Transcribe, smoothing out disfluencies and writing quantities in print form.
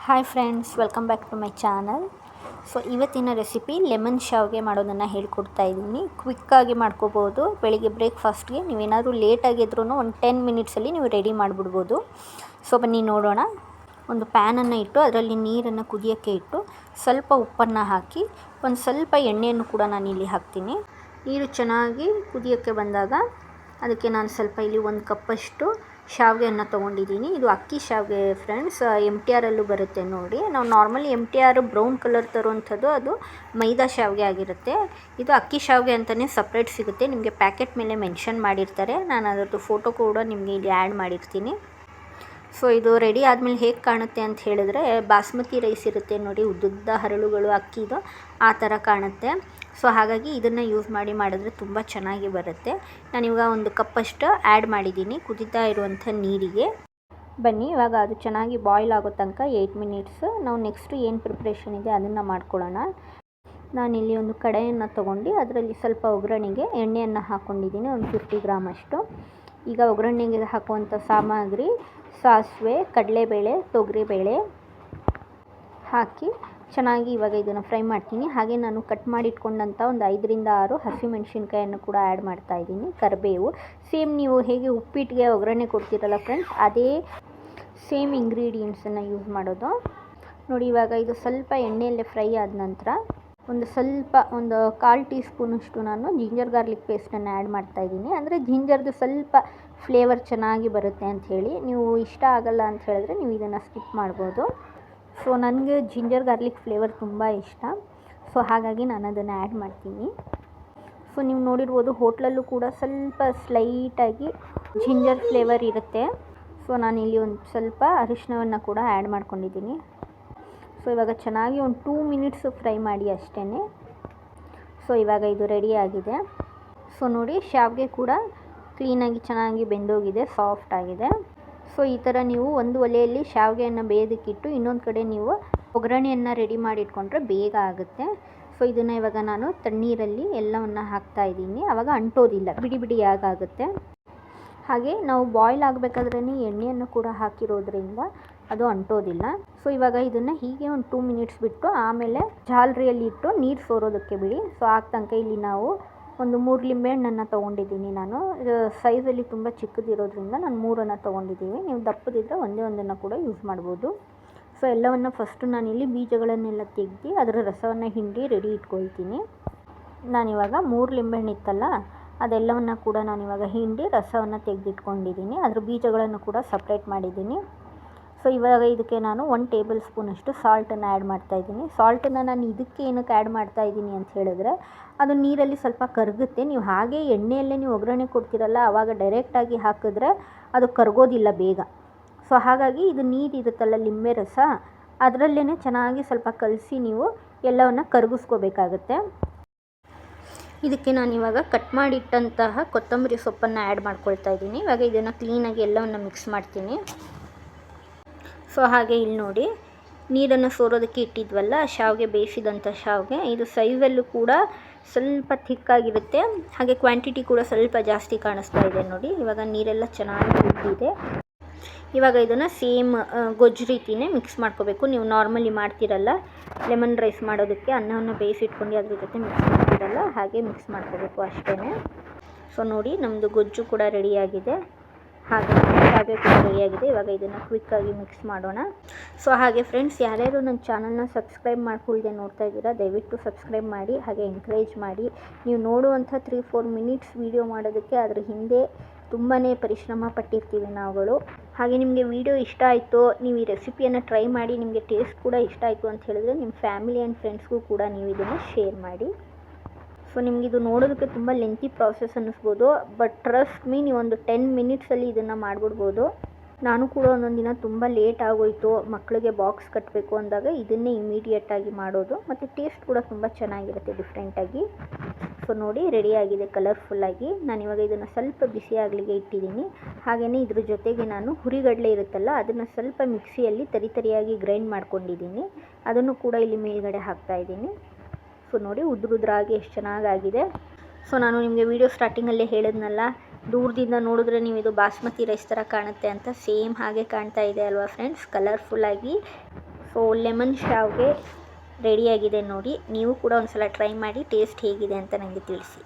Hi friends, welcome back to my channel. So ಇವತ್ತಿನ recipe lemon ಶಾವಿಗೆ ಮಾಡೋದನ್ನು ಹೇಳ್ಕೊಡ್ತಾ ಇದ್ದೀನಿ. ಕ್ವಿಕ್ಕಾಗಿ ಮಾಡ್ಕೋಬೋದು. ಬೆಳಿಗ್ಗೆ ಬ್ರೇಕ್ಫಾಸ್ಟ್ಗೆ ನೀವೇನಾದರೂ ಲೇಟಾಗಿದ್ರೂ ಒಂದು 10 ಮಿನಿಟ್ಸಲ್ಲಿ ನೀವು ರೆಡಿ ಮಾಡಿಬಿಡ್ಬೋದು. ಸೊ ಬನ್ನಿ ನೋಡೋಣ. ಒಂದು ಪ್ಯಾನನ್ನು ಇಟ್ಟು ಅದರಲ್ಲಿ ನೀರನ್ನು ಕುದಿಯೋಕ್ಕೆ ಇಟ್ಟು ಸ್ವಲ್ಪ ಉಪ್ಪನ್ನು ಹಾಕಿ ಒಂದು ಸ್ವಲ್ಪ ಎಣ್ಣೆಯನ್ನು ಕೂಡ ನಾನು ಇಲ್ಲಿ ಹಾಕ್ತೀನಿ. ನೀರು ಚೆನ್ನಾಗಿ ಕುದಿಯೋಕ್ಕೆ ಬಂದಾಗ ಅದಕ್ಕೆ ನಾನು ಸ್ವಲ್ಪ ಇಲ್ಲಿ 1 ಕಪ್ಪಷ್ಟು ಶಾವಿಗೆಯನ್ನು ತೊಗೊಂಡಿದ್ದೀನಿ. ಇದು ಅಕ್ಕಿ ಶಾವಿಗೆ ಫ್ರೆಂಡ್ಸ್, MTR ಅಲ್ಲೂ ಬರುತ್ತೆ ನೋಡಿ. ನಾವು ನಾರ್ಮಲಿ MTR ಬ್ರೌನ್ ಕಲರ್ ತರುವಂಥದ್ದು ಅದು ಮೈದಾ ಶಾವಿಗೆ ಆಗಿರುತ್ತೆ. ಇದು ಅಕ್ಕಿ ಶಾವಿಗೆ ಅಂತಲೇ ಸಪ್ರೇಟ್ ಸಿಗುತ್ತೆ. ನಿಮಗೆ ಪ್ಯಾಕೆಟ್ ಮೇಲೆ ಮೆನ್ಷನ್ ಮಾಡಿರ್ತಾರೆ. ನಾನು ಅದರದ್ದು ಫೋಟೋ ಕೂಡ ನಿಮಗೆ ಇಲ್ಲಿ ಆ್ಯಡ್ ಮಾಡಿರ್ತೀನಿ. ಸೊ ಇದು ರೆಡಿ ಆದಮೇಲೆ ಹೇಗೆ ಕಾಣುತ್ತೆ ಅಂತ ಹೇಳಿದ್ರೆ, ಬಾಸ್ಮತಿ ರೈಸ್ ಇರುತ್ತೆ ನೋಡಿ, ಉದ್ದುದ್ದ ಹರಳುಗಳು ಅಕ್ಕಿದು, ಆ ಥರ ಕಾಣುತ್ತೆ. ಸೊ ಹಾಗಾಗಿ ಇದನ್ನು ಯೂಸ್ ಮಾಡಿದ್ರೆ ತುಂಬ ಚೆನ್ನಾಗಿ ಬರುತ್ತೆ. ನಾನಿವಾಗ 1 ಕಪ್ಪಷ್ಟು ಆ್ಯಡ್ ಮಾಡಿದ್ದೀನಿ ಕುದೀತಾ ಇರುವಂಥ ನೀರಿಗೆ. ಬನ್ನಿ ಇವಾಗ ಅದು ಚೆನ್ನಾಗಿ ಬಾಯ್ಲ್ ಆಗೋ ತನಕ 8 ಮಿನಿಟ್ಸ್ ನಾವು ನೆಕ್ಸ್ಟು ಏನು ಪ್ರಿಪ್ರೇಷನ್ ಇದೆ ಅದನ್ನು ಮಾಡ್ಕೊಳ್ಳೋಣ. ನಾನಿಲ್ಲಿ ಒಂದು ಕಡೆಯನ್ನು ತೊಗೊಂಡು ಅದರಲ್ಲಿ ಸ್ವಲ್ಪ ಒಗ್ಗರಣೆಗೆ ಎಣ್ಣೆಯನ್ನು ಹಾಕ್ಕೊಂಡಿದ್ದೀನಿ, ಒಂದು 50 ಗ್ರಾಮ್ ಅಷ್ಟು. ಈಗ ಒಗ್ಗರಣೆಗೆ ಹಾಕುವಂಥ ಸಾಮಗ್ರಿ ಸಾಸಿವೆ, ಕಡಲೆಬೇಳೆ, ತೊಗರಿಬೇಳೆ ಹಾಕಿ ಚೆನ್ನಾಗಿ ಇವಾಗ ಇದನ್ನು ಫ್ರೈ ಮಾಡ್ತೀನಿ. ಹಾಗೆ ನಾನು ಕಟ್ ಮಾಡಿ ಇಟ್ಕೊಂಡಂಥ ಒಂದು 5 ರಿಂದ 6 ಹಸಿಮೆಣಸಿನ್ಕಾಯನ್ನು ಕೂಡ ಆ್ಯಡ್ ಮಾಡ್ತಾ ಇದ್ದೀನಿ. ಕರಿಬೇವು ಸೇಮ್ ನೀವು ಹೇಗೆ ಉಪ್ಪಿಟ್ಟಿಗೆ ಒಗ್ಗರಣೆ ಕೊಡ್ತೀರಲ್ಲ ಫ್ರೆಂಡ್ಸ್, ಅದೇ ಸೇಮ್ ಇಂಗ್ರೀಡಿಯೆಂಟ್ಸನ್ನು ಯೂಸ್ ಮಾಡೋದು ನೋಡಿ. ಇವಾಗ ಇದು ಸ್ವಲ್ಪ ಎಣ್ಣೆಯಲ್ಲೇ ಫ್ರೈ ಆದ ನಂತರ ಒಂದು 1/4 ಟೀ ಸ್ಪೂನಷ್ಟು ನಾನು ಜಿಂಜರ್ ಗಾರ್ಲಿಕ್ ಪೇಸ್ಟನ್ನು ಆ್ಯಡ್ ಮಾಡ್ತಾಯಿದ್ದೀನಿ. ಅಂದರೆ ಜಿಂಜರ್ದು ಸ್ವಲ್ಪ ಫ್ಲೇವರ್ ಚೆನ್ನಾಗಿ ಬರುತ್ತೆ ಅಂಥೇಳಿ. ನೀವು ಇಷ್ಟ ಆಗಲ್ಲ ಅಂತ ಹೇಳಿದ್ರೆ ನೀವು ಇದನ್ನು ಸ್ಕಿಪ್ ಮಾಡ್ಬೋದು. ಸೊ ನನಗೆ ಜಿಂಜರ್ ಗಾರ್ಲಿಕ್ ಫ್ಲೇವರ್ ತುಂಬ ಇಷ್ಟ. ಸೊ ಹಾಗಾಗಿ ನಾನು ಅದನ್ನು ಆ್ಯಡ್ ಮಾಡ್ತೀನಿ. ಸೊ ನೀವು ನೋಡಿರ್ಬೋದು ಹೋಟ್ಲಲ್ಲೂ ಕೂಡ ಸ್ವಲ್ಪ ಸ್ಲೈಟಾಗಿ ಜಿಂಜರ್ ಫ್ಲೇವರ್ ಇರುತ್ತೆ. ಸೊ ನಾನಿಲ್ಲಿ ಒಂದು ಸ್ವಲ್ಪ ಅರಿಶಿನವನ್ನು ಕೂಡ ಆ್ಯಡ್ ಮಾಡ್ಕೊಂಡಿದ್ದೀನಿ. ಸೊ ಇವಾಗ ಚೆನ್ನಾಗಿ ಒಂದು 2 ಮಿನಿಟ್ಸು ಫ್ರೈ ಮಾಡಿ ಅಷ್ಟೇ. ಸೊ ಇವಾಗ ಇದು ರೆಡಿಯಾಗಿದೆ. ಸೊ ನೋಡಿ ಶಾವಿಗೆ ಕೂಡ ಕ್ಲೀನಾಗಿ ಚೆನ್ನಾಗಿ ಬೆಂದೋಗಿದೆ, ಸಾಫ್ಟ್ ಆಗಿದೆ. ಸೊ ಈ ಥರ ನೀವು ಒಂದು ಒಲೆಯಲ್ಲಿ ಶಾವಿಗೆಯನ್ನು ಬೇಯೋದಕ್ಕಿಟ್ಟು ಇನ್ನೊಂದು ಕಡೆ ನೀವು ಒಗ್ಗರಣೆಯನ್ನು ರೆಡಿ ಮಾಡಿಟ್ಕೊಂಡ್ರೆ ಬೇಗ ಆಗುತ್ತೆ. ಸೊ ಇದನ್ನು ಇವಾಗ ನಾನು ತಣ್ಣೀರಲ್ಲಿ ಎಲ್ಲವನ್ನು ಹಾಕ್ತಾಯಿದ್ದೀನಿ. ಆವಾಗ ಅಂಟೋದಿಲ್ಲ, ಬಿಡಿ ಬಿಡಿಯಾಗುತ್ತೆ. ಹಾಗೆ ನಾವು ಬಾಯ್ಲ್ ಆಗಬೇಕಾದ್ರೇ ಎಣ್ಣೆಯನ್ನು ಕೂಡ ಹಾಕಿರೋದ್ರಿಂದ ಅದು ಅಂಟೋದಿಲ್ಲ. ಸೊ ಇವಾಗ ಇದನ್ನು ಹೀಗೆ ಒಂದು 2 ಮಿನಿಟ್ಸ್ ಬಿಟ್ಟು ಆಮೇಲೆ ಜಾಲರಿಯಲ್ಲಿ ಇಟ್ಟು ನೀರು ಸೋರೋದಕ್ಕೆ ಬಿಡಿ. ಸೊ ತನಕ ಇಲ್ಲಿ ನಾವು ಒಂದು 3 ಲಿಂಬೆಹಣ್ಣನ್ನು ತೊಗೊಂಡಿದ್ದೀನಿ. ನಾನು ಸೈಜಲ್ಲಿ ತುಂಬ ಚಿಕ್ಕದಿರೋದ್ರಿಂದ ನಾನು 3 ತೊಗೊಂಡಿದ್ದೀವಿ. ನೀವು ದಪ್ಪದಿದ್ದರೆ ಒಂದನ್ನು ಕೂಡ ಯೂಸ್ ಮಾಡ್ಬೋದು. ಸೊ ಎಲ್ಲವನ್ನು ಫಸ್ಟು ನಾನಿಲ್ಲಿ ಬೀಜಗಳನ್ನೆಲ್ಲ ತೆಗೆದು ಅದರ ರಸವನ್ನು ಹಿಂಡಿ ರೆಡಿ ಇಟ್ಕೊಳ್ತೀನಿ. ನಾನಿವಾಗ 3 ಲಿಂಬೆಹಣ್ಣು ಇತ್ತಲ್ಲ ಅದೆಲ್ಲವನ್ನು ಕೂಡ ನಾನಿವಾಗ ಹಿಂಡಿ ರಸವನ್ನು ತೆಗೆದಿಟ್ಕೊಂಡಿದ್ದೀನಿ. ಅದ್ರ ಬೀಜಗಳನ್ನು ಕೂಡ ಸಪ್ರೇಟ್ ಮಾಡಿದ್ದೀನಿ. ಸೊ ಇವಾಗ ಇದಕ್ಕೆ ನಾನು 1 ಟೇಬಲ್ ಸ್ಪೂನಷ್ಟು ಸಾಲ್ಟನ್ನು ಆ್ಯಡ್ ಮಾಡ್ತಾಯಿದ್ದೀನಿ. ಸಾಲ್ಟನ್ನು ನಾನು ಇದಕ್ಕೆ ಏನಕ್ಕೆ ಆ್ಯಡ್ ಮಾಡ್ತಾಯಿದ್ದೀನಿ ಅಂತ ಹೇಳಿದ್ರೆ, ಅದು ನೀರಲ್ಲಿ ಸ್ವಲ್ಪ ಕರಗುತ್ತೆ. ನೀವು ಹಾಗೆ ಎಣ್ಣೆಯಲ್ಲೇ ನೀವು ಒಗ್ಗರಣೆ ಕೊಡ್ತೀರಲ್ಲ, ಆವಾಗ ಡೈರೆಕ್ಟಾಗಿ ಹಾಕಿದ್ರೆ ಅದು ಕರಗೋದಿಲ್ಲ ಬೇಗ. ಸೊ ಹಾಗಾಗಿ ಇದು ನೀರಿರುತ್ತಲ್ಲ ಲಿಂಬೆ ರಸ, ಅದರಲ್ಲೇ ಚೆನ್ನಾಗಿ ಸ್ವಲ್ಪ ಕಲಸಿ ನೀವು ಎಲ್ಲವನ್ನು ಕರಗಿಸ್ಕೋಬೇಕಾಗತ್ತೆ. ಇದಕ್ಕೆ ನಾನಿವಾಗ ಕಟ್ ಮಾಡಿಟ್ಟಂತಹ ಕೊತ್ತಂಬರಿ ಸೊಪ್ಪನ್ನು ಆ್ಯಡ್ ಮಾಡ್ಕೊಳ್ತಾ ಇದ್ದೀನಿ. ಇವಾಗ ಇದನ್ನು ಕ್ಲೀನಾಗಿ ಎಲ್ಲವನ್ನು ಮಿಕ್ಸ್ ಮಾಡ್ತೀನಿ. ಸೊ ಹಾಗೆ ಇಲ್ಲಿ ನೋಡಿ, ನೀರನ್ನು ಸೋರೋದಕ್ಕೆ ಇಟ್ಟಿದ್ವಲ್ಲ ಶಾವಿಗೆ, ಬೇಯಿಸಿದಂಥ ಶಾವಿಗೆ, ಇದು ಸೈಜಲ್ಲೂ ಕೂಡ ಸ್ವಲ್ಪ ಥಿಕ್ಕಾಗಿರುತ್ತೆ. ಹಾಗೆ ಕ್ವಾಂಟಿಟಿ ಕೂಡ ಸ್ವಲ್ಪ ಜಾಸ್ತಿ ಕಾಣಿಸ್ತಾ ಇದೆ ನೋಡಿ. ಇವಾಗ ನೀರೆಲ್ಲ ಚೆನ್ನಾಗಿ ಕುದಿದಿದೆ. ಇವಾಗ ಇದನ್ನು ಸೇಮ್ ಗೊಜ್ಜು ರೀತಿಯೇ ಮಿಕ್ಸ್ ಮಾಡ್ಕೋಬೇಕು. ನೀವು ನಾರ್ಮಲಿ ಮಾಡ್ತೀರಲ್ಲ ಲೆಮನ್ ರೈಸ್ ಮಾಡೋದಕ್ಕೆ, ಅನ್ನವನ್ನು ಬೇಯಿಸಿಟ್ಕೊಂಡು ಅದ್ರ ಜೊತೆ ಮಿಕ್ಸ್ ಮಾಡ್ತೀರಲ್ಲ, ಹಾಗೆ ಮಿಕ್ಸ್ ಮಾಡ್ಕೋಬೇಕು ಅಷ್ಟೇ. ಸೊ ನೋಡಿ ನಮ್ಮದು ಗೊಜ್ಜು ಕೂಡ ರೆಡಿಯಾಗಿದೆ, ಹಾಗೆ ಶಾವಿಗೆ ಕೂಡ ರೆಡಿಯಾಗಿದೆ. ಇವಾಗ ಇದನ್ನು ಕ್ವಿಕ್ಕಾಗಿ ಮಿಕ್ಸ್ ಮಾಡೋಣ. ಸೊ ಹಾಗೆ ಫ್ರೆಂಡ್ಸ್, ಯಾರ್ಯಾರು ನನ್ನ ಚಾನಲ್ನ ಸಬ್ಸ್ಕ್ರೈಬ್ ಮಾಡ್ಕೊಳ್ದೆ ನೋಡ್ತಾ ಇದ್ದೀರಾ, ದಯವಿಟ್ಟು ಸಬ್ಸ್ಕ್ರೈಬ್ ಮಾಡಿ, ಹಾಗೆ ಎಂಕರೇಜ್ ಮಾಡಿ. ನೀವು ನೋಡುವಂಥ 3-4 ಮಿನಿಟ್ಸ್ ವೀಡಿಯೋ ಮಾಡೋದಕ್ಕೆ ಅದ್ರ ಹಿಂದೆ ತುಂಬಾ ಪರಿಶ್ರಮ ಪಟ್ಟಿರ್ತೀವಿ ನಾವುಗಳು. ಹಾಗೆ ನಿಮಗೆ ವಿಡಿಯೋ ಇಷ್ಟ ಆಯಿತು, ನೀವು ಈ ರೆಸಿಪಿಯನ್ನು ಟ್ರೈ ಮಾಡಿ, ನಿಮಗೆ ಟೇಸ್ಟ್ ಕೂಡ ಇಷ್ಟ ಆಯಿತು ಅಂತ ಹೇಳಿದ್ರೆ ನಿಮ್ಮ ಫ್ಯಾಮಿಲಿ ಆ್ಯಂಡ್ ಫ್ರೆಂಡ್ಸ್ಗೂ ಕೂಡ ನೀವು ಇದನ್ನು ಶೇರ್ ಮಾಡಿ. ಸೊ ನಿಮಗಿದು ನೋಡೋದಕ್ಕೆ ತುಂಬ ಲೆಂತಿ ಪ್ರಾಸೆಸ್ ಅನ್ನಿಸ್ಬೋದು, ಬಟ್ ಟ್ರಸ್ಟ್ ಮೀ, ನೀವು ಒಂದು 10 ಮಿನಿಟ್ಸಲ್ಲಿ ಇದನ್ನು ಮಾಡಿಬಿಡ್ಬೋದು. ನಾನು ಕೂಡ ಒಂದೊಂದು ದಿನ ತುಂಬ ಲೇಟ್ ಆಗೋಯಿತು, ಮಕ್ಕಳಿಗೆ ಬಾಕ್ಸ್ ಕಟ್ಟಬೇಕು ಅಂದಾಗ ಇದನ್ನೇ ಇಮಿಡಿಯೇಟಾಗಿ ಮಾಡೋದು, ಮತ್ತು ಟೇಸ್ಟ್ ಕೂಡ ತುಂಬ ಚೆನ್ನಾಗಿರುತ್ತೆ ಡಿಫ್ರೆಂಟಾಗಿ. ಸೊ ನೋಡಿ ರೆಡಿಯಾಗಿದೆ ಕಲರ್ಫುಲ್ಲಾಗಿ. ನಾನಿವಾಗ ಇದನ್ನು ಸ್ವಲ್ಪ ಬಿಸಿ ಆಗಲಿಕ್ಕೆ ಇಟ್ಟಿದ್ದೀನಿ. ಹಾಗೆಯೇ ಇದ್ರ ಜೊತೆಗೆ ನಾನು ಹುರಿಗಡಲೆ ಇರುತ್ತಲ್ಲ, ಅದನ್ನು ಸ್ವಲ್ಪ ಮಿಕ್ಸಿಯಲ್ಲಿ ತರಿಯಾಗಿ ಗ್ರೈಂಡ್ ಮಾಡ್ಕೊಂಡಿದ್ದೀನಿ. ಅದನ್ನು ಕೂಡ ಇಲ್ಲಿ ಮೇಲ್ಗಡೆ ಹಾಕ್ತಾಯಿದ್ದೀನಿ. ಸೊ ನೋಡಿ ಉದ್ರಾಗಿ ಎಷ್ಟು ಚೆನ್ನಾಗಾಗಿದೆ. ಸೊ ನಾನು ನಿಮಗೆ ವಿಡಿಯೋ ಸ್ಟಾರ್ಟಿಂಗಲ್ಲೇ ಹೇಳಿದ್ನಲ್ಲ, ದೂರದಿಂದ ನೋಡಿದ್ರೆ ನೀವು ಇದು ಬಾಸ್ಮತಿ ರೈಸ್ ಥರ ಕಾಣುತ್ತೆ ಅಂತ, ಸೇಮ್ ಹಾಗೆ ಕಾಣ್ತಾ ಇದೆ ಅಲ್ವಾ ಫ್ರೆಂಡ್ಸ್, ಕಲರ್ಫುಲ್ಲಾಗಿ. ಸೊ ಲೆಮನ್ ಶಾವ್ಗೆ ರೆಡಿಯಾಗಿದೆ ನೋಡಿ. ನೀವು ಕೂಡ ಒಂದು ಸಲ ಟ್ರೈ ಮಾಡಿ ಟೇಸ್ಟ್ ಹೇಗಿದೆ ಅಂತ ನನಗೆ ತಿಳಿಸಿ.